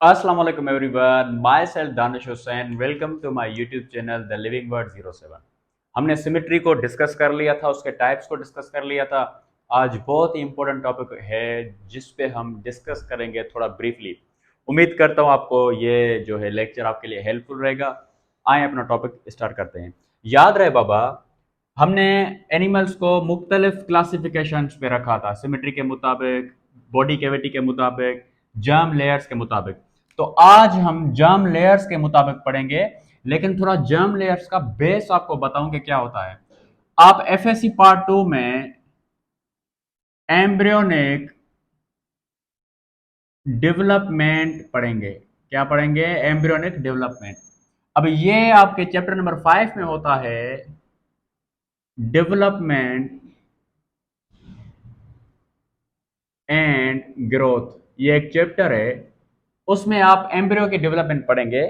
अस्सलाम वालेकुम everyone, my self Danish Hussain. Welcome to my YouTube channel the living word 07। हमने symmetry को डिस्कस कर लिया था, उसके टाइप्स को डिस्कस कर लिया था। आज बहुत ही इंपॉर्टेंट टॉपिक है जिस पे हम डिस्कस करेंगे थोड़ा ब्रीफली। उम्मीद करता हूँ आपको ये जो है लेक्चर आपके लिए हेल्पफुल रहेगा। आए अपना टॉपिक स्टार्ट करते हैं। याद रहे बाबा, हमने एनिमल्स को मुख्तलिफ क्लासिफिकेशंस पे रखा था, सिमेट्री के मुताबिक, बॉडी कैविटी के मुताबिक, जर्म लेयर्स के मुताबिक। तो आज हम जर्म लेयर्स के मुताबिक पढ़ेंगे, लेकिन थोड़ा जर्म लेयर्स का बेस आपको बताऊं कि क्या होता है। आप एफएससी पार्ट 2 में एम्ब्रियोनिक डेवलपमेंट पढ़ेंगे। क्या पढ़ेंगे? Embryonic development. अब ये आपके चैप्टर नंबर 5 में होता है डेवलपमेंट एंड ग्रोथ। ये एक चैप्टर है, उसमें आप एम्ब्रियो की डेवलपमेंट पढ़ेंगे।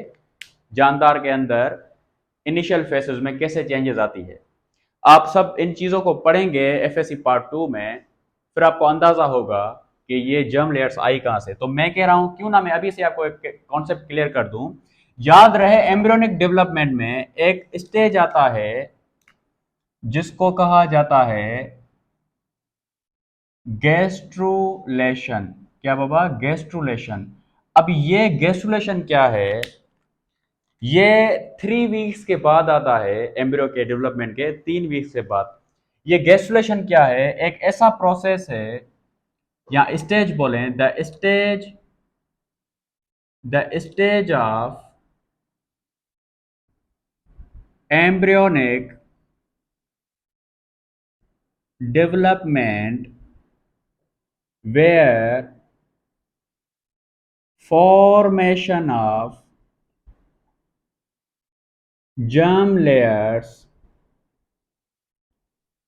जानदार के अंदर इनिशियल फेसेस में कैसे चेंजेस आती है, आप सब इन चीज़ों को पढ़ेंगे एफएससी पार्ट 2 में। फिर आपको अंदाजा होगा कि ये जर्म लेयर्स आई कहां से। तो मैं कह रहा हूं, क्यों ना मैं अभी से आपको एक कॉन्सेप्ट क्लियर कर दूं। याद रहे, एम्ब्रियोनिक डेवलपमेंट में एक स्टेज आता है जिसको कहा जाता है गैस्ट्रुलेशन। क्या बाबा? गैस्ट्रुलेशन। अब ये गैस्ट्रुलेशन क्या है? ये 3 वीक्स के बाद आता है, एम्ब्रियो के डेवलपमेंट के 3 वीक्स के बाद। ये गैस्ट्रुलेशन क्या है? एक ऐसा प्रोसेस है या स्टेज बोलें, the stage of embryonic development where formation of germ layers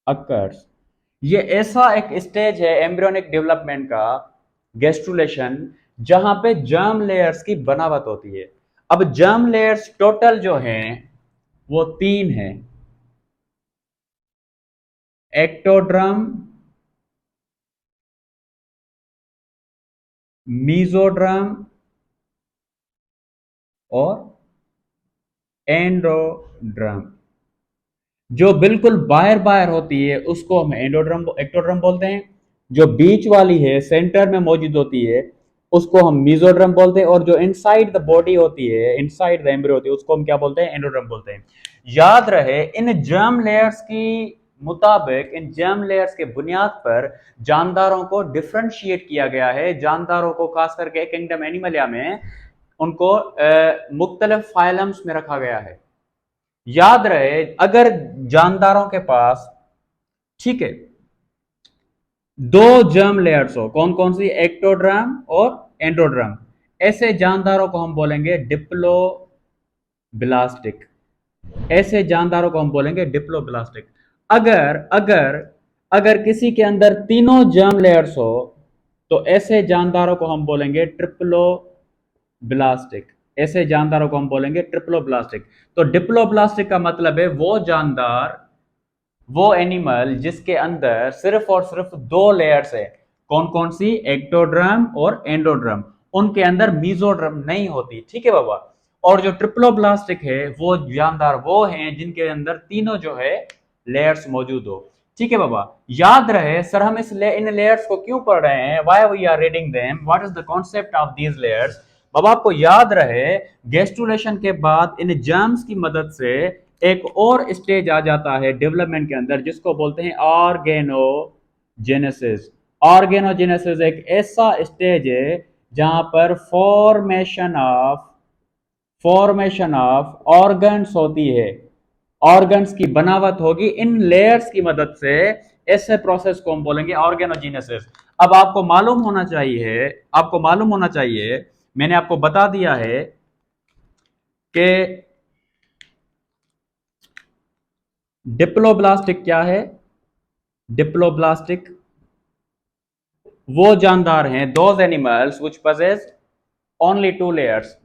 occurs। ये ऐसा एक स्टेज है एम्ब्रियोनिक डेवलपमेंट का, गैस्ट्रुलेशन, जहां पे जर्म लेयर्स की बनावट होती है। अब जर्म लेयर्स टोटल जो हैं वो 3 हैं: एक्टोड्रम, मीजोड्रम और एंडोड्रम। जो बिल्कुल बाहर बाहर होती है उसको हम एक्टोड्रम बोलते हैं। जो बीच वाली है, सेंटर में मौजूद होती है, उसको हम मीजोड्रम बोलते हैं। और जो इनसाइड द बॉडी होती है, इनसाइड द एम्ब्रियो होती है, उसको हम क्या बोलते हैं? एंडोड्रम बोलते हैं। याद रहे, इन जर्म लेयर्स की मुताबिक, इन जर्म लेयर्स के बुनियाद पर जानदारों को डिफ्रेंशिएट किया गया है। जानदारों को खास करके किंगडम एनिमलिया में उनको मुख्तलिफ फाइलम्स में रखा गया है। याद रहे, अगर जानदारों के पास, ठीक है, 2 जर्म लेयर्स हो, कौन कौन सी? एक्टोड्रम और एंडोड्रम, ऐसे जानदारों को हम बोलेंगे डिप्लोब्लास्टिक। ऐसे जानदारों को हम बोलेंगे डिप्लोब्लास्टिक। अगर अगर अगर किसी के अंदर तीनों जर्म लेयर्स हो तो ऐसे जानदारों को हम बोलेंगे ट्रिप्लोब्लास्टिक। ऐसे जानदारों को हम बोलेंगे ट्रिप्लोब्लास्टिक। तो डिप्लोब्लास्टिक का मतलब है वो जानदार, वो एनिमल जिसके अंदर सिर्फ और सिर्फ 2 लेयर्स है। कौन कौन सी? एक्टोड्रम और एंडोड्रम। उनके अंदर मीजोड्रम नहीं होती। ठीक है बाबा। और जो ट्रिप्लोब्लास्टिक है वो जानदार वो हैं जिनके अंदर तीनों जो है लेयर्स मौजूद हो। ठीक है बाबा। याद रहे सर, हम इन लेयर्स को क्यों पढ़ रहे हैं? Why we are reading them, what is the concept of these layers. बाबा आपको याद रहे, गेस्टुलेशन के बाद इन जर्म्स की मदद से एक और स्टेज आ जाता है डेवलपमेंट के अंदर, जिसको बोलते हैं ऑर्गेनोजेनेसिस। ऑर्गेनोजेनेसिस एक ऐसा स्टेज है जहां पर फॉर्मेशन ऑफ ऑर्गन्स होती है। ऑर्गन्स की बनावट होगी इन लेयर्स की मदद से। ऐसे प्रोसेस को हम बोलेंगे ऑर्गेनोजेनेसिस। अब आपको मालूम होना चाहिए, मैंने आपको बता दिया है कि डिप्लोब्लास्टिक क्या है। डिप्लोब्लास्टिक वो जानदार हैं, those animals which possess only 2 layers।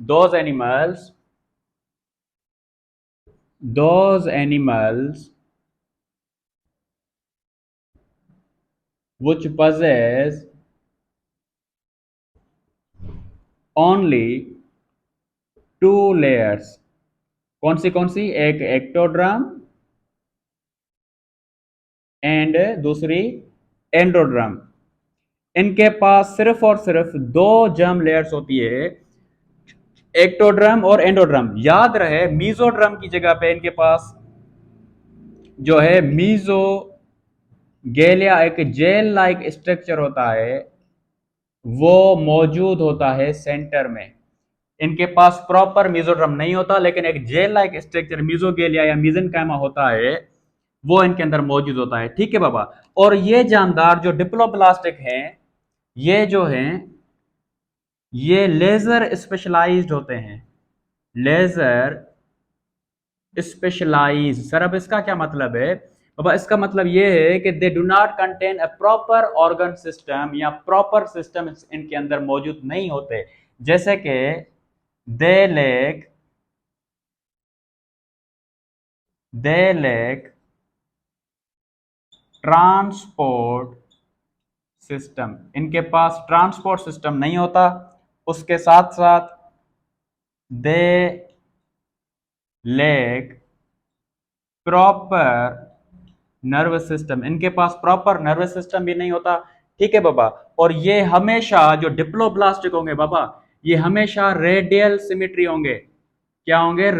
those animals which possess only two layers. कौन सी? एक एक्टोड्रम एंड दूसरी एंडोड्रम। इनके पास सिर्फ और सिर्फ दो जर्म लेयर्स होती है, एक्टोड्रम और एंडोड्रम। याद रहे मीजोड्रम की जगह पे इनके पास जो है मीजोगेलिया एक जेल लाइक स्ट्रक्चर होता है, वो मौजूद होता है सेंटर में। इनके पास प्रॉपर मीजोड्रम नहीं होता, लेकिन एक जेल लाइक स्ट्रक्चर मीजोगेलिया या मीजेनकाइमा होता है, वो इनके अंदर मौजूद होता है। ठीक है बाबा। और ये जानदार जो डिप्लोब्लास्टिक हैं, ये जो हैं ये लेजर स्पेशलाइज्ड होते हैं। Laser specialise. सर अब इसका क्या मतलब है? बाबा इसका मतलब ये है कि they do not contain a proper organ system, या प्रॉपर सिस्टम इनके अंदर मौजूद नहीं होते। जैसे कि दे लेक ट्रांसपोर्ट सिस्टम। इनके पास ट्रांसपोर्ट सिस्टम नहीं होता। उसके साथ साथ दे लेक प्रॉपर नर्वस सिस्टम। इनके पास प्रॉपर नर्वस सिस्टम भी नहीं होता। ठीक है बाबा। और ये हमेशा जो डिप्लोब्लास्टिक होंगे बाबा, ये हमेशा रेडियल सिमेट्री होंगे। क्या होंगे?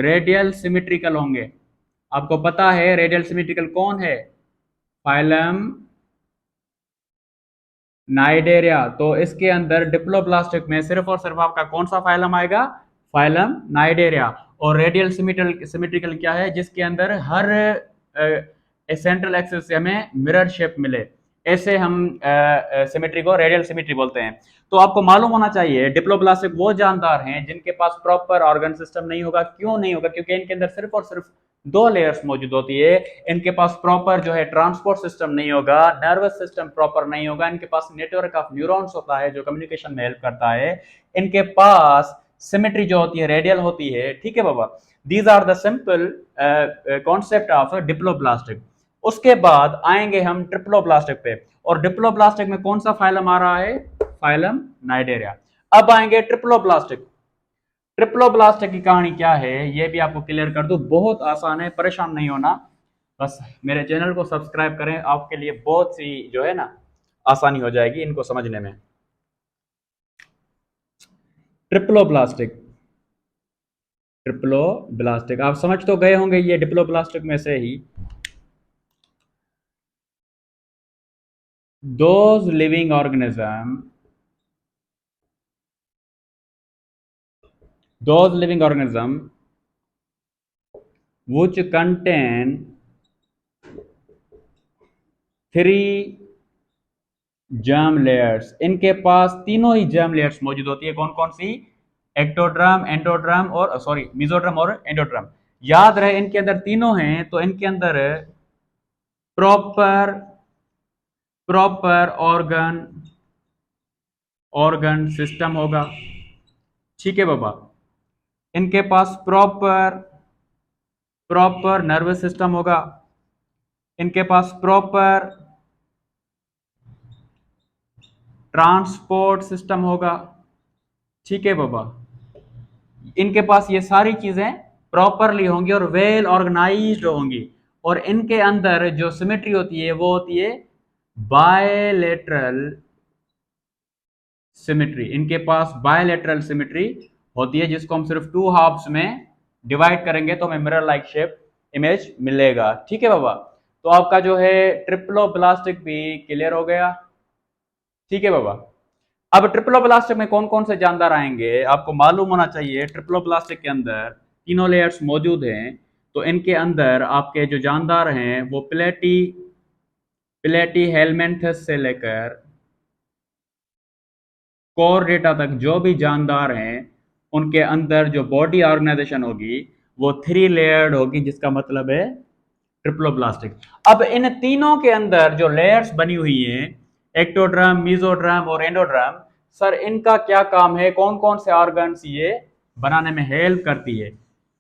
रेडियल सिमेट्रिकल होंगे। आपको पता है रेडियल सिमेट्रिकल कौन है? Phylum Cnidaria. तो इसके अंदर डिप्लोब्लास्टिक में सिर्फ और सिर्फ आपका कौन सा फाइलम आएगा? Phylum Cnidaria. और रेडियल सिमेट्रिकल क्या है? जिसके अंदर हर सेंट्रल एक्सिस से हमें मिरर शेप मिले, ऐसे हम सिमेट्री को रेडियल सिमेट्री बोलते हैं। तो आपको मालूम होना चाहिए डिप्लोब्लास्टिक वो जानदार हैं जिनके पास प्रॉपर ऑर्गन सिस्टम नहीं होगा। क्यों नहीं होगा? क्योंकि इनके अंदर सिर्फ और सिर्फ दो लेयर्स मौजूद होती है। इनके पास प्रॉपर जो है ट्रांसपोर्ट सिस्टम नहीं होगा, नर्वस सिस्टम प्रॉपर नहीं होगा। इनके पास नेटवर्क ऑफ न्यूरॉन्स होता है जो कम्युनिकेशन में हेल्प करता है। इनके पास सिमेट्री जो होती है रेडियल होती है। ठीक है बाबा। These are the simple concept of diploblastic. उसके बाद आएंगे हम ट्रिप्लोब्लास्टिक पे। और डिप्लोब्लास्टिक में कौन सा फाइलम आ रहा है? Phylum Cnidaria. अब आएंगे ट्रिप्लोब्लास्टिक। ट्रिप्लोब्लास्टिक की कहानी क्या है ये भी आपको क्लियर कर दूं, बहुत आसान है, परेशान नहीं होना। बस मेरे चैनल को सब्सक्राइब करें, आपके लिए बहुत सी जो है ना आसानी हो जाएगी इनको समझने में। ट्रिप्लोब्लास्टिक, ट्रिप्लोब्लास्टिक आप समझ तो गए होंगे, ये डिप्लोब्लास्टिक में से ही those living organism, those living organism which contain three germ layers। इनके पास तीनों ही germ layers मौजूद होती है। कौन कौन सी? एक्टोड्रम, एंडोड्रम और सॉरी मीजोड्रम और एंडोड्रम। याद रहे इनके अंदर तीनों हैं, तो इनके अंदर proper proper organ organ system होगा। ठीक है बाबा। इनके पास प्रॉपर प्रॉपर नर्वस सिस्टम होगा। इनके पास प्रॉपर ट्रांसपोर्ट सिस्टम होगा। ठीक है बाबा। इनके पास ये सारी चीजें प्रॉपरली होंगी और वेल ऑर्गेनाइज्ड होंगी। और इनके अंदर जो सिमेट्री होती है वो होती है बायलेटरल सिमेट्री। इनके पास बायलेटरल सिमेट्री होती है, जिसको हम सिर्फ टू हाफ्स में डिवाइड करेंगे तो हमें मिरर लाइक शेप इमेज मिलेगा। ठीक है बाबा। तो आपका जो है ट्रिप्लोब्लास्टिक भी क्लियर हो गया। ठीक है बाबा। अब ट्रिप्लोब्लास्टिक में कौन कौन से जानदार आएंगे आपको मालूम होना चाहिए। ट्रिप्लोब्लास्टिक के अंदर तीनों लेयर्स मौजूद हैं। तो इनके अंदर आपके जो जानदार हैं वो प्लेटी हेलमेंथस से लेकर कोर डेटा तक जो भी जानदार हैं, उनके अंदर जो बॉडी ऑर्गेनाइजेशन होगी वो थ्री लेयर्ड होगी, जिसका मतलब है ट्रिप्लोब्लास्टिक। अब इन तीनों के अंदर जो लेयर्स बनी हुई हैं, एक्टोड्रम, मीजोड्रम और एंडोड्रम, सर इनका क्या काम है? कौन कौन से ऑर्गन्स ये बनाने में हेल्प करती है?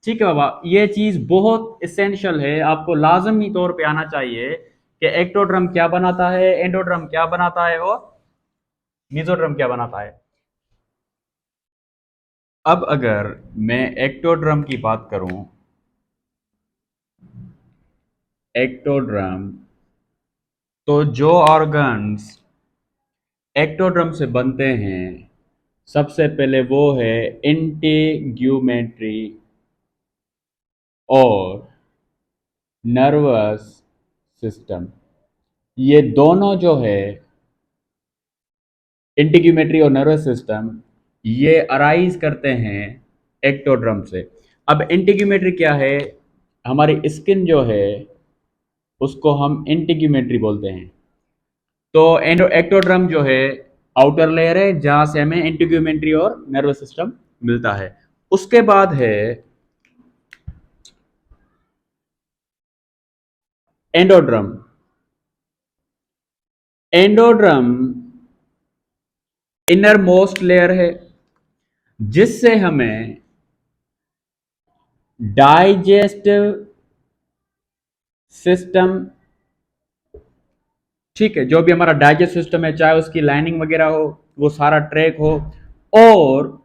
ठीक है बाबा। ये चीज बहुत इसेंशियल है, आपको लाजमी तौर पे आना चाहिए कि एक्टोड्रम क्या बनाता है, एंडोड्रम क्या बनाता है और मीजोड्रम क्या बनाता है। अब अगर मैं एक्टोड्रम की बात करूं, एक्टोड्रम, तो जो ऑर्गन्स एक्टोड्रम से बनते हैं सबसे पहले वो है इंटीग्यूमेंट्री और नर्वस सिस्टम। ये दोनों जो है इंटीग्यूमेट्री और नर्वस सिस्टम, ये अराइज करते हैं एक्टोड्रम से। अब इंटीग्यूमेट्री क्या है? हमारी स्किन जो है उसको हम इंटीग्यूमेट्री बोलते हैं। तो एक्टोड्रम जो है आउटर लेयर है जहां से हमें इंटीग्यूमेंट्री और नर्वस सिस्टम मिलता है। उसके बाद है endoderm. Endoderm inner most layer है जिससे हमें डाइजेस्टिव सिस्टम, ठीक है, जो भी हमारा डाइजेस्ट सिस्टम है, चाहे उसकी लाइनिंग वगैरह हो, वो सारा ट्रैक हो। और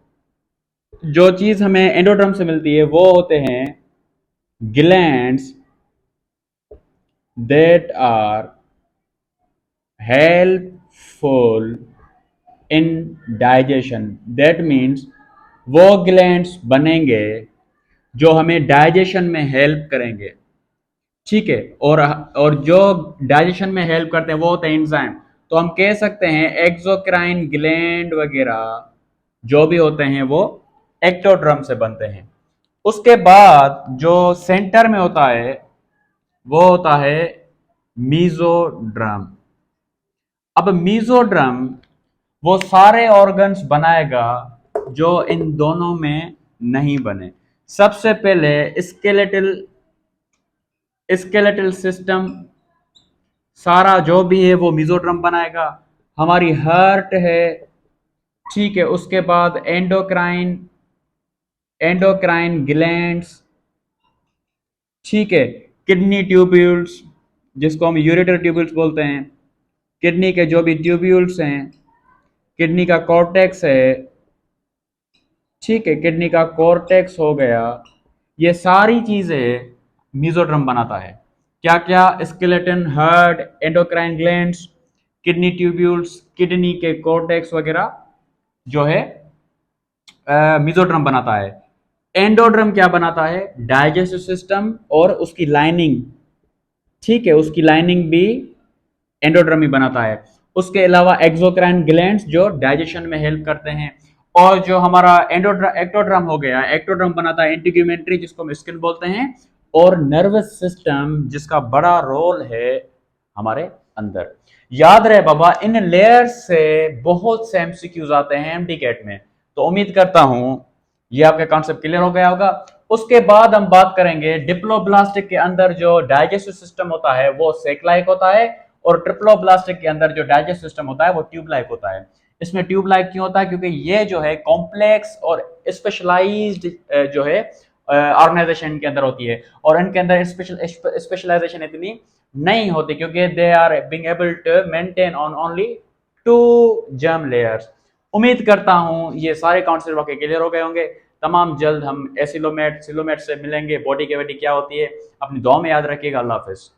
जो चीज हमें एंडोड्रम से मिलती है वो होते हैं glands that are helpful in digestion। that means वो ग्लैंड्स बनेंगे जो हमें डाइजेशन में हेल्प करेंगे, ठीक है। और जो डाइजेशन में हेल्प करते हैं वो होते हैं एंजाइम। तो हम कह सकते हैं एक्सोक्राइन ग्लैंड वगैरह जो भी होते हैं वो एक्टोड्रम से बनते हैं। उसके बाद जो सेंटर में होता है वो होता है मीजोड्रम। अब मीजोड्रम वो सारे ऑर्गन्स बनाएगा जो इन दोनों में नहीं बने। सबसे पहले स्केलेटल स्केलेटल सिस्टम सारा जो भी है वो मीजोड्रम बनाएगा। हमारी हार्ट है, ठीक है। उसके बाद एंडोक्राइन एंडोक्राइन ग्लैंड्स, ठीक है। किडनी ट्यूब्यूल्स जिसको हम यूरेटर ट्यूब्यूल्स बोलते हैं, किडनी के जो भी ट्यूब्यूल्स हैं, किडनी का कॉर्टेक्स है, ठीक है, किडनी का कॉर्टेक्स हो गया। ये सारी चीजें मीजोड्रम बनाता है। क्या क्या? Skeleton, heart, endocrine glands, kidney tubules, kidney के कॉर्टेक्स वगैरह जो है मीजोड्रम बनाता है। एंडोड्रम क्या बनाता है? डाइजेस्टिव सिस्टम और उसकी लाइनिंग, ठीक है, उसकी लाइनिंग भी एंडोड्रम ही बनाता है। उसके अलावा एक्सोक्राइन ग्लैंड्स जो डाइजेशन में हेल्प करते हैं। और जो हमारा एक्टोड्रम हो गया, एक्टोड्रम बनाता है इंटीग्यूमेंट्री जिसको हम स्किन बोलते हैं, और नर्वस सिस्टम जिसका बड़ा रोल है हमारे अंदर। याद रहे बाबा, इन लेयर्स से बहुत से एमसीक्यूज आते हैं एमडीकेट में। तो उम्मीद करता हूं ये आपका कॉन्सेप्ट क्लियर हो गया होगा। उसके बाद हम बात करेंगे डिप्लोब्लास्टिक के अंदर जो डाइजेस्टिव सिस्टम होता है वो सेक लाइक होता है, और ट्रिप्लोब्लास्टिक के अंदर जो डाइजेस्टिव सिस्टम होता है वो ट्यूब लाइक होता है। इसमें ट्यूब लाइक क्यों होता है? क्योंकि ये जो है कॉम्प्लेक्स और स्पेशलाइज्ड जो है ऑर्गेनाइजेशन के अंदर होती है, और इनके अंदर स्पेशलाइजेशन इतनी नहीं होती क्योंकि they are being able to maintain on only 2 germ layers. उम्मीद करता हूं ये सारे कॉन्सेप्ट आपके क्लियर हो गए होंगे। तमाम जल्द हम एसिलोमेट सिलोमेट से मिलेंगे। बॉडी कैविटी क्या होती है अपनी दुआ में याद रखिएगा। अल्लाह हाफिज।